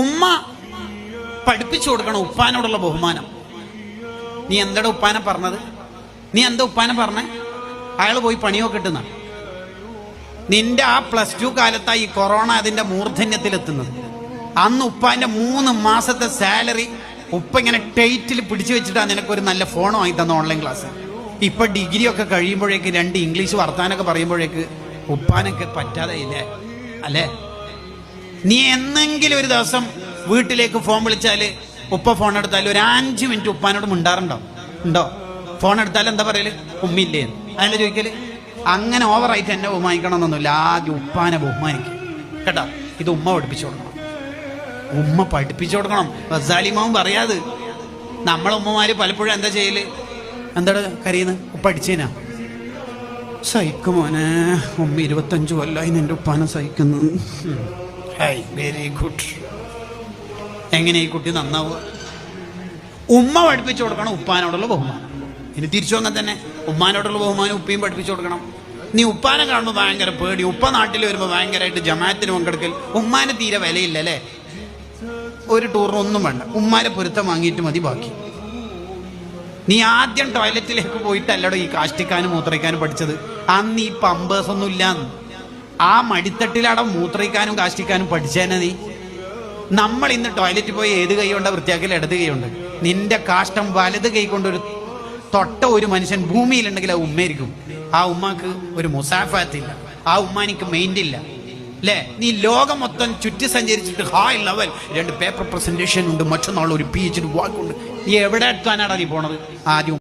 ഉമ്മ പഠിപ്പിച്ചു കൊടുക്കണം ഉപ്പാനോടുള്ള ബഹുമാനം. നീ എന്താ ഉപ്പാനെ പറഞ്ഞത്? നീ എന്താ ഉപ്പാനെ പറഞ്ഞേ? അയാൾ പോയി പണിയൊക്കെ കിട്ടുന്ന നിന്റെ ആ +2 കാലത്തായി ഈ കൊറോണ അതിന്റെ മൂർധന്യത്തിലെത്തുന്നത്. അന്ന് ഉപ്പാന്റെ 3 മാസത്തെ സാലറി ഉപ്പ ഇങ്ങനെ ടൈറ്റിൽ പിടിച്ചു വെച്ചിട്ടാണ് നിനക്കൊരു നല്ല ഫോൺ വാങ്ങി തന്ന ഓൺലൈൻ ക്ലാസ്. ഇപ്പൊ ഡിഗ്രി ഒക്കെ കഴിയുമ്പോഴേക്ക് 2 ഇംഗ്ലീഷ് വർത്താനൊക്കെ പറയുമ്പോഴേക്ക് ഉപ്പാനൊക്കെ പറ്റാതെ ഇല്ലേ അല്ലേ? നീ എന്നെങ്കിലും ഒരു ദിവസം വീട്ടിലേക്ക് ഫോൺ വിളിച്ചാല് ഉപ്പ ഫോൺ എടുത്താൽ ഒരു 5 മിനിറ്റ് ഉപ്പാനോട് മിണ്ടാറുണ്ടോ? ഉണ്ടോ? ഫോൺ എടുത്താൽ എന്താ പറയല്? ഉമ്മില്ലേ അതല്ലേ ചോദിക്കല്? അങ്ങനെ ഓവറായിട്ട് എന്നെ ബഹുമാനിക്കണമെന്നൊന്നുമില്ല. ആദ്യം ഉപ്പാനെ ബഹുമാനിക്കും കേട്ടോ. ഇത് ഉമ്മ പഠിപ്പിച്ചു കൊടുക്കണം. ഉമ്മ പഠിപ്പിച്ചു കൊടുക്കണം. ഗസാലിമാവും പറയാത്. നമ്മളെ ഉമ്മമാര് പലപ്പോഴും എന്താ ചെയ്യല്? എന്താണ് കരയുന്നത്? ഉപ്പ അടിച്ചേനാ? സഹിക്കുമോനെ, ഉമ്മ 25 കൊല്ലമായി നിന്റെ ഉപ്പാനെ സഹിക്കുന്നു. Very good. എങ്ങനെ ഈ കുട്ടി നന്നാവുക? ഉമ്മ പഠിപ്പിച്ചു കൊടുക്കണം ഉപ്പാനോടുള്ള ബഹുമാനം. ഇനി തിരിച്ചു അങ്ങനെ തന്നെ ഉമ്മാനോടുള്ള ബഹുമാനം ഉപ്പയും പഠിപ്പിച്ചു കൊടുക്കണം. നീ ഉപ്പാനെ കാണുമ്പോൾ ഭയങ്കര പേടി, ഉപ്പ നാട്ടിൽ വരുമ്പോൾ ഭയങ്കരമായിട്ട് ജമാഅത്തിന് പങ്കെടുക്കൽ. ഉമ്മാന് തീരെ വിലയില്ല അല്ലേ? ഒരു ടൂറിനൊന്നും വേണ്ട, ഉമ്മാരെ പൊരുത്തം വാങ്ങിയിട്ട് മതി ബാക്കി. നീ ആദ്യം ടോയ്ലറ്റിലേക്ക് പോയിട്ടല്ലടോ ഈ കാഷ്ടിക്കാനും മൂത്രയിക്കാനും പഠിച്ചത്. അന്ന് ഈ പമ്പേഴ്സ് ഒന്നും ഇല്ലാന്ന്. ആ മടിത്തട്ടിലവിടെ മൂത്രയിക്കാനും കാഷ്ടിക്കാനും പഠിച്ചേനെ നീ. നമ്മൾ ഇന്ന് ടോയ്ലറ്റിൽ പോയി ഏത് കൈ കൊണ്ടാ വൃത്തിയാക്കൽ? ഇടത് കൈ കൊണ്ട്. നിന്റെ കാഷ്ടം വലത് കൈ കൊണ്ടൊരു തൊട്ട ഒരു മനുഷ്യൻ ഭൂമിയിലുണ്ടെങ്കിൽ ആ ഉമ്മയായിരിക്കും. ആ ഉമ്മാക്ക് ഒരു മുസാഫാത്തില്ല, ആ ഉമ്മാനിക്ക് മെയിൻ്റെ ഇല്ല അല്ലേ? നീ ലോകം മൊത്തം ചുറ്റി സഞ്ചരിച്ചിട്ട് ഹൈ ലെവൽ 2 പേപ്പർ പ്രസന്റേഷൻ ഉണ്ട്, മറ്റന്നാൾ ഒരു PhD വാക്കുണ്ട്. നീ എവിടെ എത്താനാടാ നീ പോണത്? ആദ്യം